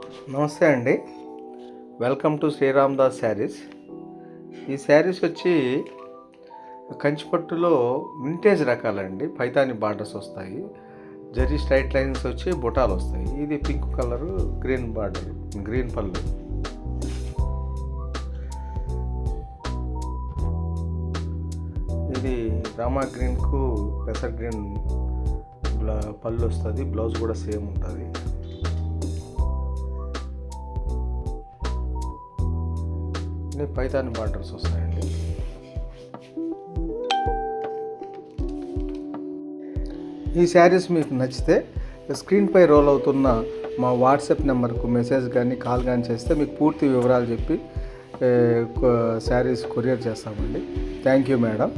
నమస్తే అండి. Welcome to Shriram Das sarees. ఈ శారీస్ వచ్చి కంచిపట్టులో వింటేజ్ రకాలండి. పైతాని బార్డర్స్ వస్తాయి, జరీ స్ట్రైట్ లైన్స్ వచ్చి బుటాలు వస్తాయి. ఇది pink colour, green border, green పళ్ళు. ఇది రామా గ్రీన్కు పెసర్ గ్రీన్ పళ్ళు వస్తుంది. బ్లౌజ్ కూడా సేమ్ ఉంటుంది. పైతాని బార్డర్స్ వస్తాయండి. ఈ శారీస్ మీకు నచ్చితే స్క్రీన్పై రోల్ అవుతున్న మా వాట్సాప్ నెంబర్కు మెసేజ్ కానీ కాల్ కానీ చేస్తే మీకు పూర్తి వివరాలు చెప్పి శారీస్ కొరియర్ చేస్తామండి. Thank you madam.